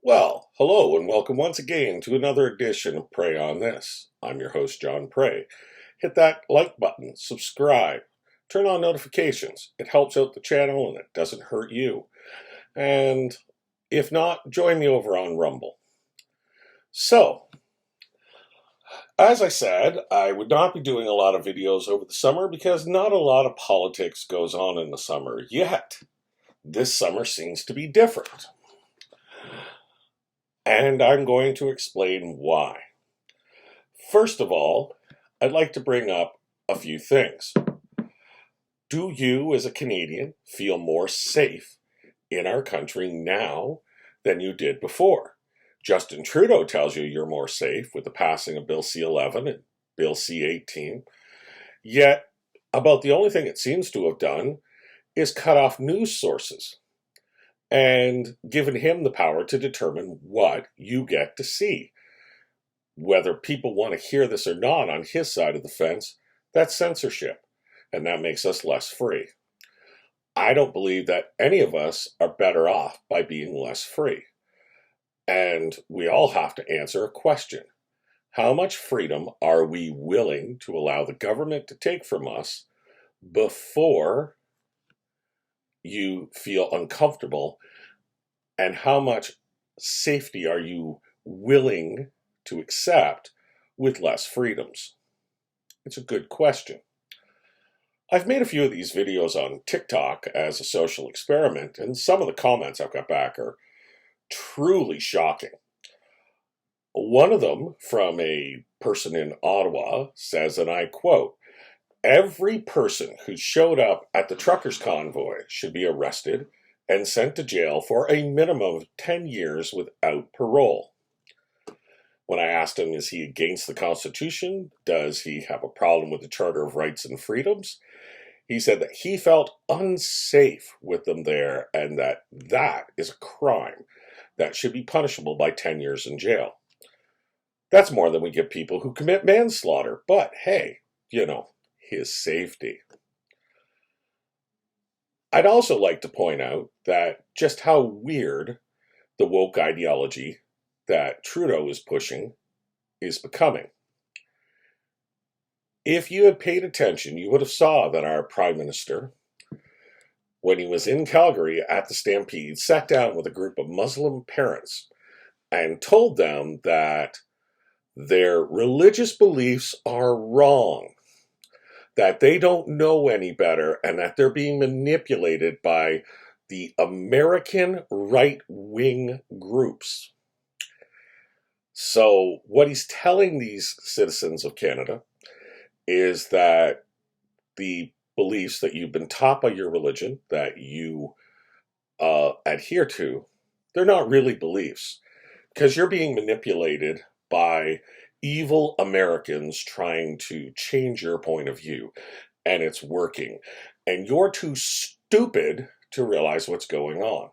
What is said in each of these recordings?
Well, hello and welcome once again to another edition of Pray on This. I'm your host, John Pray. Hit that like button, subscribe, turn on notifications. It helps out the channel and it doesn't hurt you. And if not, join me over on Rumble. So, as I said, I would not be doing a lot of videos over the summer because not a lot of politics goes on in the summer yet. This summer seems to be different. And I'm going to explain why. First of all, I'd like to bring up a few things. Do you, as a Canadian, feel more safe in our country now than you did before? Justin Trudeau tells you you're more safe with the passing of Bill C-11 and Bill C-18. Yet, about the only thing it seems to have done is cut off news sources and given him the power to determine what you get to see. Whether people want to hear this or not on his side of the fence, that's censorship, and that makes us less free. I don't believe that any of us are better off by being less free. And we all have to answer a question. How much freedom are we willing to allow the government to take from us before you feel uncomfortable? And how much safety are you willing to accept with less freedoms? It's a good question. I've made a few of these videos on TikTok as a social experiment, and some of the comments I've got back are truly shocking. One of them, from a person in Ottawa, says, and I quote, "Every person who showed up at the truckers' convoy should be arrested and sent to jail for a minimum of 10 years without parole." When I asked him, is he against the Constitution? Does he have a problem with the Charter of Rights and Freedoms? He said that he felt unsafe with them there and that is a crime that should be punishable by 10 years in jail. That's more than we give people who commit manslaughter, but hey, his safety. I'd also like to point out that just how weird the woke ideology that Trudeau is pushing is becoming. If you had paid attention, you would have saw that our Prime Minister, when he was in Calgary at the Stampede, sat down with a group of Muslim parents and told them that their religious beliefs are wrong, that they don't know any better, and that they're being manipulated by the American right-wing groups. So what he's telling these citizens of Canada is that the beliefs that you've been taught by your religion, that you adhere to, they're not really beliefs, because you're being manipulated by evil Americans trying to change your point of view, and it's working. And you're too stupid to realize what's going on.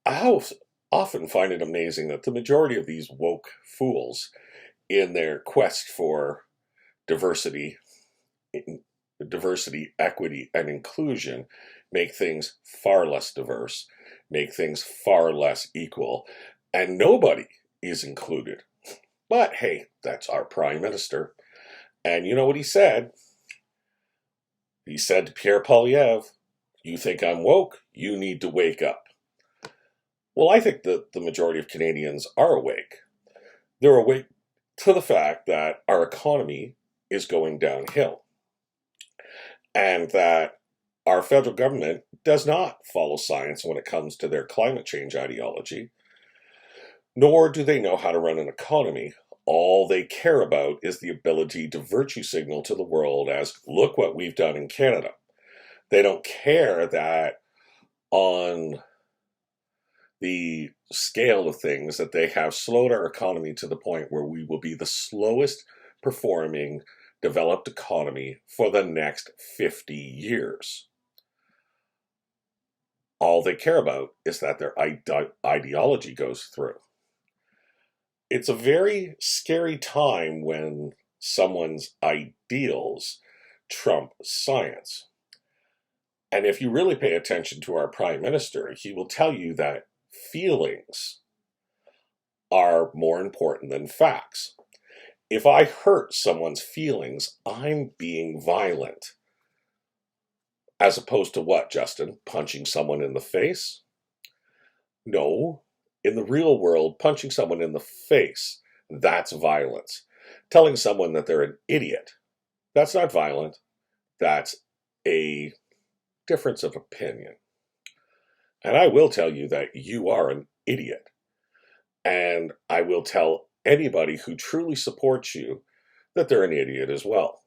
I often find it amazing that the majority of these woke fools, in their quest for diversity, equity, and inclusion, make things far less diverse, make things far less equal, and nobody is included. But hey, that's our Prime Minister. And you know what he said? He said to Pierre Poilievre, "You think I'm woke? You need to wake up." Well, I think that the majority of Canadians are awake. They're awake to the fact that our economy is going downhill, and that our federal government does not follow science when it comes to their climate change ideology, nor do they know how to run an economy. All they care about is the ability to virtue signal to the world as, look what we've done in Canada. They don't care that on the scale of things that they have slowed our economy to the point where we will be the slowest performing developed economy for the next 50 years. All they care about is that their ideology goes through. It's a very scary time when someone's ideals trump science. And if you really pay attention to our Prime Minister, he will tell you that feelings are more important than facts. If I hurt someone's feelings, I'm being violent. As opposed to what, Justin? Punching someone in the face? No. In the real world, punching someone in the face, that's violence. Telling someone that they're an idiot, that's not violent. That's a difference of opinion. And I will tell you that you are an idiot. And I will tell anybody who truly supports you that they're an idiot as well.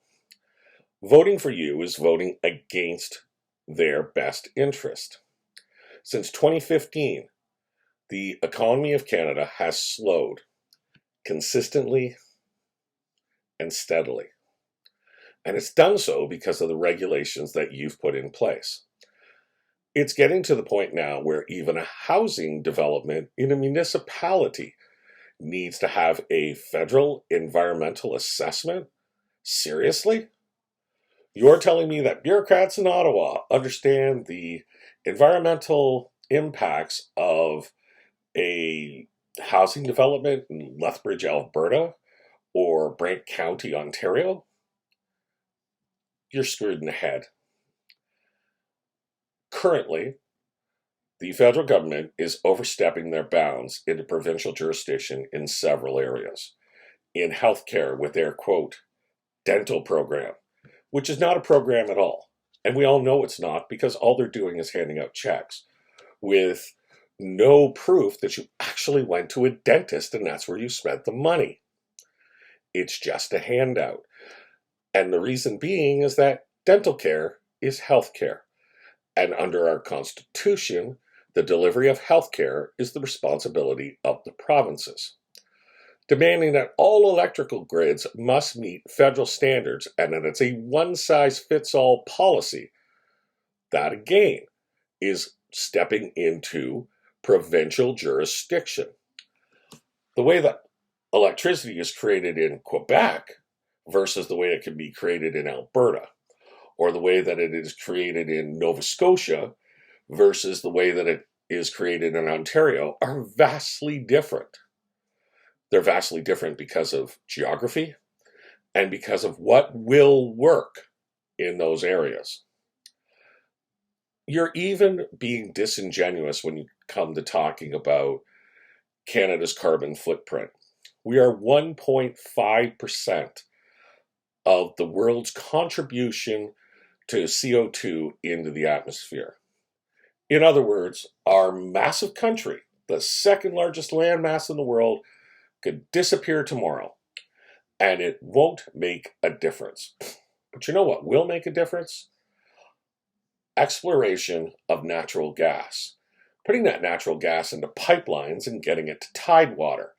Voting for you is voting against their best interest. Since 2015, the economy of Canada has slowed consistently and steadily. And it's done so because of the regulations that you've put in place. It's getting to the point now where even a housing development in a municipality needs to have a federal environmental assessment? Seriously? You're telling me that bureaucrats in Ottawa understand the environmental impacts of a housing development in Lethbridge, Alberta, or Brant County, Ontario? You're screwed in the head. Currently, the federal government is overstepping their bounds into provincial jurisdiction in several areas. In healthcare, with their, quote, dental program, which is not a program at all. And we all know it's not because all they're doing is handing out checks with no proof that you actually went to a dentist and that's where you spent the money. It's just a handout. And the reason being is that dental care is health care. And under our Constitution, the delivery of health care is the responsibility of the provinces. Demanding that all electrical grids must meet federal standards and that it's a one-size-fits-all policy, that again is stepping into provincial jurisdiction. The way that electricity is created in Quebec versus the way it can be created in Alberta, or the way that it is created in Nova Scotia versus the way that it is created in Ontario are vastly different. They're vastly different because of geography and because of what will work in those areas. You're even being disingenuous when you come to talking about Canada's carbon footprint. We are 1.5% of the world's contribution to CO2 into the atmosphere. In other words, our massive country, the second largest landmass in the world, could disappear tomorrow, and it won't make a difference. But you know what will make a difference? Exploration of natural gas. Putting that natural gas into pipelines and getting it to tidewater.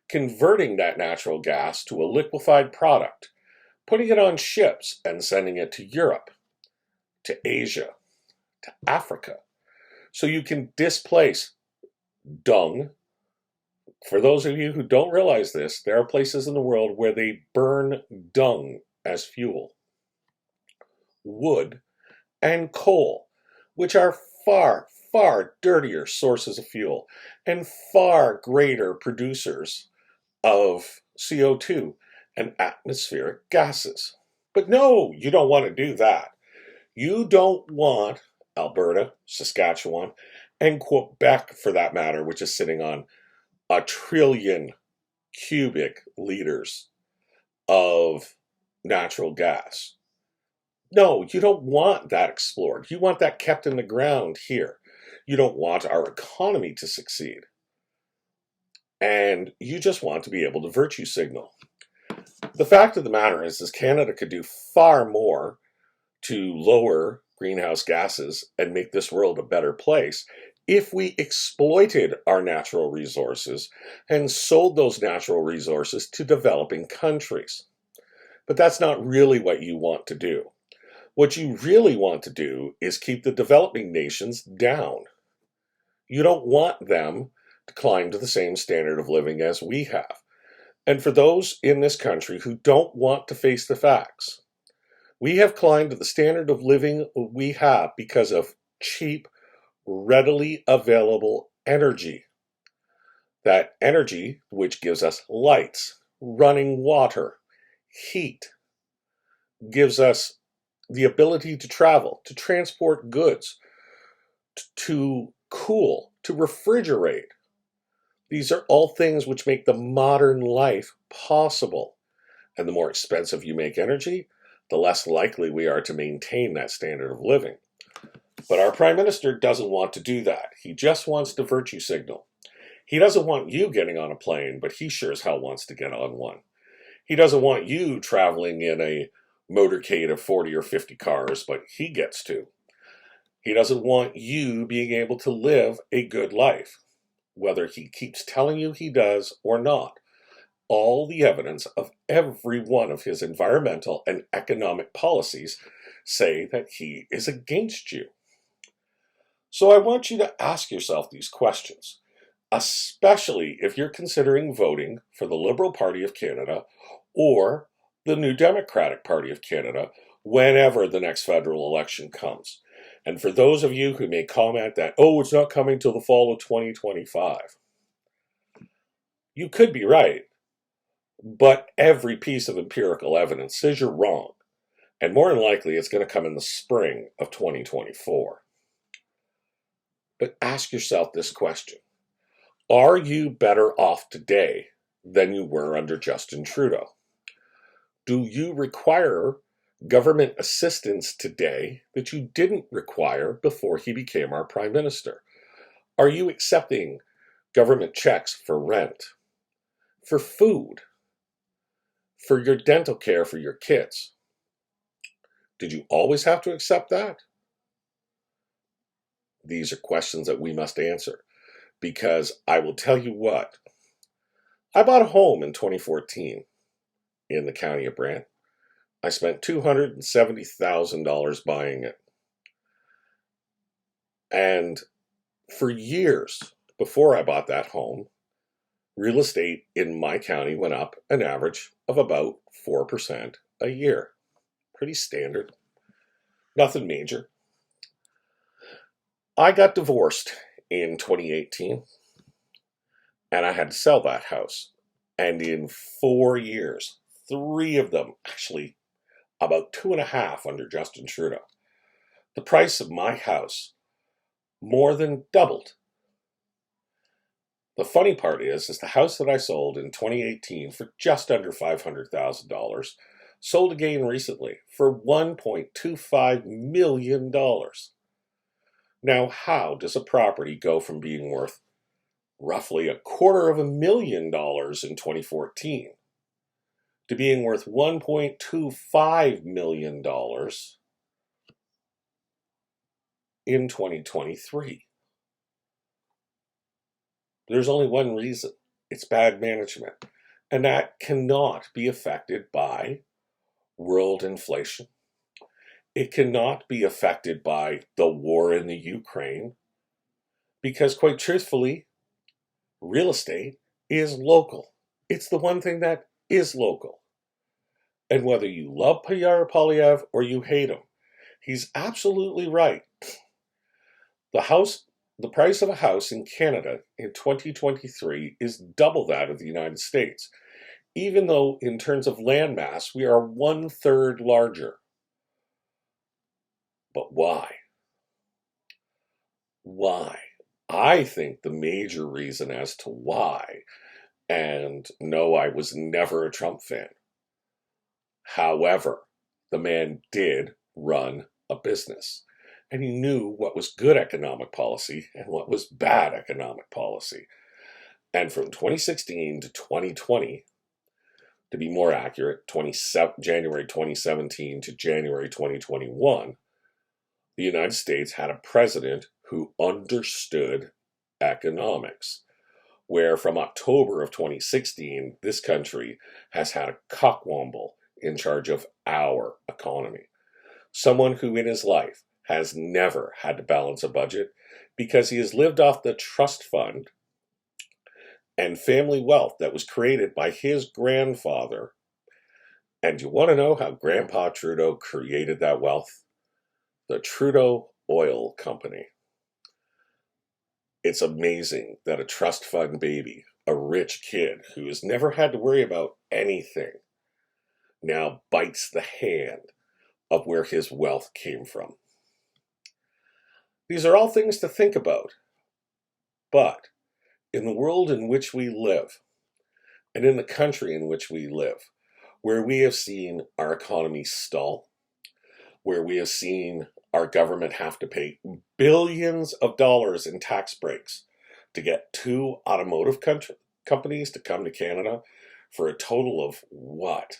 Converting that natural gas to a liquefied product. Putting it on ships and sending it to Europe, to Asia, to Africa. So you can displace dung. For those of you who don't realize this, there are places in the world where they burn dung as fuel. Wood and coal, which are far, far dirtier sources of fuel and far greater producers of CO2 and atmospheric gases. But no, you don't want to do that. You don't want Alberta, Saskatchewan, and Quebec, for that matter, which is sitting on 1 trillion cubic liters of natural gas. No, you don't want that explored. You want that kept in the ground here. You don't want our economy to succeed. And you just want to be able to virtue signal. The fact of the matter is Canada could do far more to lower greenhouse gases and make this world a better place if we exploited our natural resources and sold those natural resources to developing countries. But that's not really what you want to do. What you really want to do is keep the developing nations down. You don't want them to climb to the same standard of living as we have. And for those in this country who don't want to face the facts, we have climbed to the standard of living we have because of cheap, readily available energy. That energy, which gives us lights, running water, heat, gives us the ability to travel, to transport goods, to cool, to refrigerate. These are all things which make the modern life possible. And the more expensive you make energy, the less likely we are to maintain that standard of living. But our Prime Minister doesn't want to do that. He just wants to virtue signal. He doesn't want you getting on a plane, but he sure as hell wants to get on one. He doesn't want you traveling in a motorcade of 40 or 50 cars, but he gets to. He doesn't want you being able to live a good life, whether he keeps telling you he does or not. All the evidence of every one of his environmental and economic policies say that he is against you. So I want you to ask yourself these questions, especially if you're considering voting for the Liberal Party of Canada or the New Democratic Party of Canada whenever the next federal election comes. And for those of you who may comment that, oh, it's not coming till the fall of 2025, you could be right, but every piece of empirical evidence says you're wrong, and more than likely it's going to come in the spring of 2024. But ask yourself this question. Are you better off today than you were under Justin Trudeau? Do you require government assistance today that you didn't require before he became our Prime Minister? Are you accepting government checks for rent, for food, for your dental care for your kids? Did you always have to accept that? These are questions that we must answer, because I will tell you what, I bought a home in 2014 in the county of Brant. I spent $270,000 buying it. And for years before I bought that home, real estate in my county went up an average of about 4% a year. Pretty standard. Nothing major. I got divorced in 2018, and I had to sell that house. And in 4 years, 3 of them, actually about 2.5 under Justin Trudeau, the price of my house more than doubled. The funny part is the house that I sold in 2018 for just under $500,000 sold again recently for $1.25 million. Now, how does a property go from being worth roughly $250,000 in 2014 to being worth $1.25 million in 2023? There's only one reason. It's bad management. And that cannot be affected by world inflation. It cannot be affected by the war in the Ukraine. Because quite truthfully, real estate is local. It's the one thing that is local. And whether you love Pyar Polyev or you hate him, he's absolutely right. The price of a house in Canada in 2023 is double that of the United States, even though in terms of land mass, we are 1/3 larger. But why? Why? I think the major reason as to why, and no, I was never a Trump fan. However, the man did run a business. And he knew what was good economic policy and what was bad economic policy. And from 2016 to 2020, to be more accurate, January 2017 to January 2021, the United States had a president who understood economics, where from October of 2016, this country has had a cockwomble in charge of our economy. Someone who in his life has never had to balance a budget because he has lived off the trust fund and family wealth that was created by his grandfather. And you want to know how Grandpa Trudeau created that wealth? The Trudeau Oil Company. It's amazing that a trust fund baby, a rich kid who has never had to worry about anything, now bites the hand of where his wealth came from. These are all things to think about, but in the world in which we live, and in the country in which we live, where we have seen our economy stall, where we have seen our government have to pay billions of dollars in tax breaks to get two automotive companies to come to Canada for a total of what?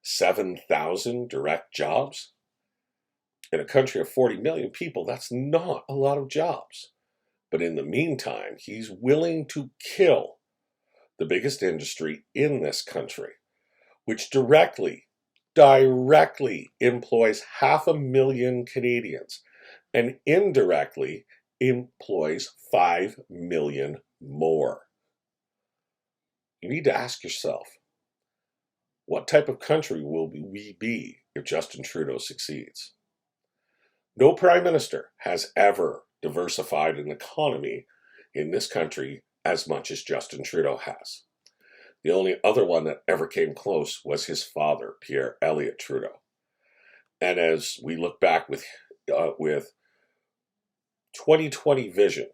7,000 direct jobs? In a country of 40 million people, that's not a lot of jobs. But in the meantime, he's willing to kill the biggest industry in this country, which directly employs 500,000 Canadians and indirectly employs 5 million more. You need to ask yourself, what type of country will we be if Justin Trudeau succeeds? No prime minister has ever diversified an economy in this country as much as Justin Trudeau has. The only other one that ever came close was his father, Pierre Elliott Trudeau. And as we look back with 2020 vision,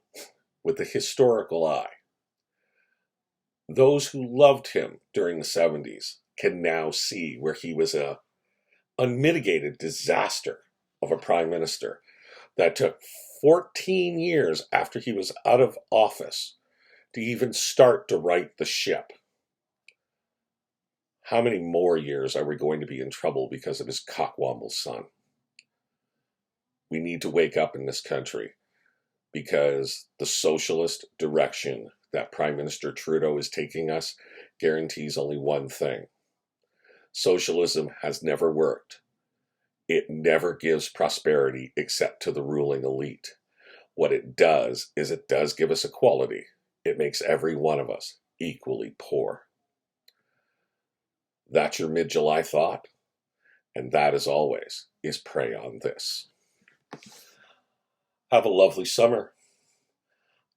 with the historical eye, those who loved him during the 70s can now see where he was a unmitigated disaster of a prime minister that took 14 years after he was out of office to even start to right the ship. How many more years are we going to be in trouble because of his cockwomble son? We need to wake up in this country, because the socialist direction that Prime Minister Trudeau is taking us guarantees only one thing. Socialism has never worked. It never gives prosperity except to the ruling elite. What it does is it does give us equality. It makes every one of us equally poor. That's your mid-July thought, and that, as always, is Pray on This. Have a lovely summer,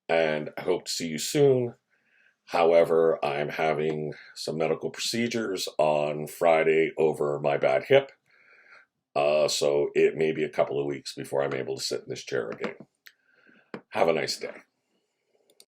and I hope to see you soon. However, I'm having some medical procedures on Friday over my bad hip, so it may be a couple of weeks before I'm able to sit in this chair again. Have a nice day.